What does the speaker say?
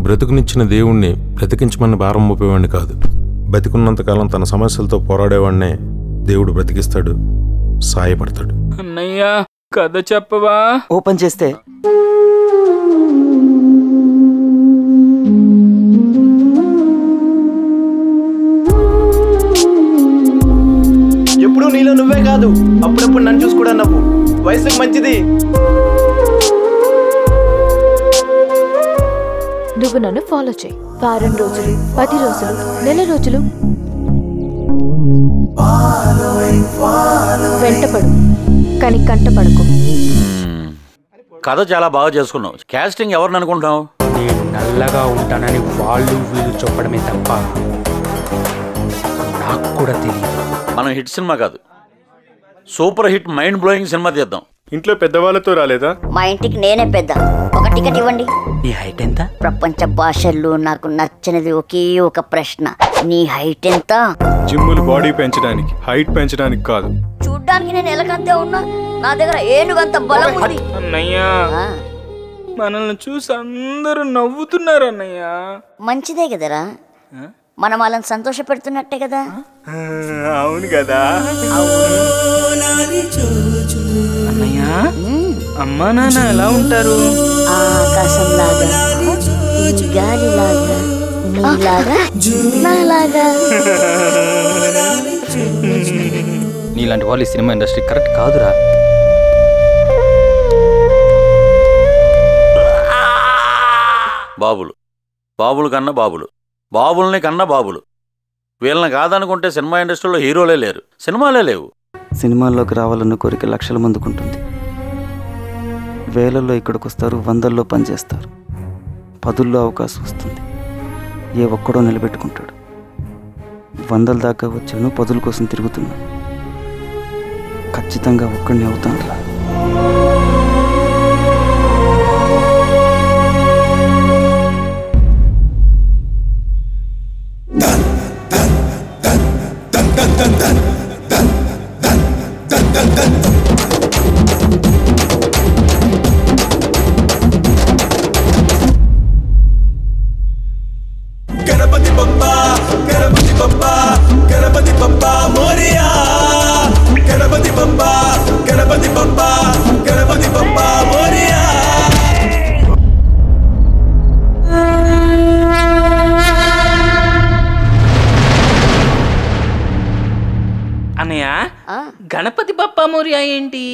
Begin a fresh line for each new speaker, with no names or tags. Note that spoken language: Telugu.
బ్రతుకునిచ్చిన దేవుణ్ణి బ్రతికించమని భారం మోపేవాడిని కాదు. బతికున్నంతకాలం తన సమస్యలతో పోరాడేవాడినే దేవుడు బ్రతికిస్తాడు, సాయపడతాడు.
అన్నయ్య కథ చెప్పవా?
ఓపెన్ చేస్తే
ఎప్పుడు నీలో నువ్వే కాదు, అప్పుడప్పుడు నన్ను చూసి కూడా నవ్వు. వయసుకు మంచిది.
నువ్వు నన్ను ఫాలో చేయి. వారం రోజులు, 10 రోజులు, నెల రోజులు వెంటపడు, కానీ కంటపడకు.
కథ చాలా బాగా చేసుకున్నావు. కాస్టింగ్ ఎవరిని అనుకుంటావు?
నేను నల్లగా ఉంటానని వాళ్ళు వీళ్ళు చెప్పడమే తప్ప నాకు కూడా తెలియదు.
మనం హిట్ సినిమా కాదు, super hit mind blowing cinema తీద్దాం.
ఇంట్లో పెద్దవాళ్ళతో రాలేదా?
మా ఇంటికి నేనే పెద్ద. ఒక టికెట్ ఇవ్వండి.
నీ హైట్ ఎంత?
ప్రపంచ భాషల్లో నాకు నచ్చనిది ఒకే ఒక ప్రశ్న, నీ హైట్ ఎంత?
జిమ్ములు బాడీ పెంచడానికి, హైట్ పెంచడానికి కాదు.
చూడ్డానికి నేను ఎలకంతే ఉన్నా, నా దగ్గర ఏనుగంత బలం ఉంది.
అన్నయ్య మనల్ని చూసి అందరూ నవ్వుతున్నారు అన్నయ్య.
మంచిదే కదరా, మనం వాళ్ళని సంతోష పెడుతున్నట్టే కదా.
అవును కదా.
అన్నయ్య అమ్మా నాన్న ఎలా ఉంటారు?
ఆకాశంలాగా, గాలిలాగా, నీలాగా, నాలాగా.
నీలాంటి వాళ్ళు ఈ సినిమా ఇండస్ట్రీ కరెక్ట్ కాదురా.
బాబులు, బాబులు కన్నా బాబులు, బాబుల్ని కన్నా బాబులు. వీళ్ళని కాదనుకుంటే సినిమా ఇండస్ట్రీలో హీరోలే లేరు, సినిమాలే లేవు.
సినిమాల్లోకి రావాలన్న కోరిక లక్షల మందికి ఉంటుంది. వేలల్లో ఇక్కడికి వస్తారు, వందల్లో పనిచేస్తారు, 10ల్లో అవకాశం వస్తుంది. ఏ ఒక్కడో నిలబెట్టుకుంటాడు. 100ల దాకా వచ్చాను, 10ల కోసం తిరుగుతున్నాను. ఖచ్చితంగా ఒక్కడిని అవుతాను.
గణపతి బప్పా, గణపతి బప్పా, గణపతి బప్పా మోరియా. గణపతి బప్పా, గణపతి బప్పా, గణపతి బప్పా మోరియా.
అన్నయ్య గణపతి బప్పా మోరియా ఏంటి?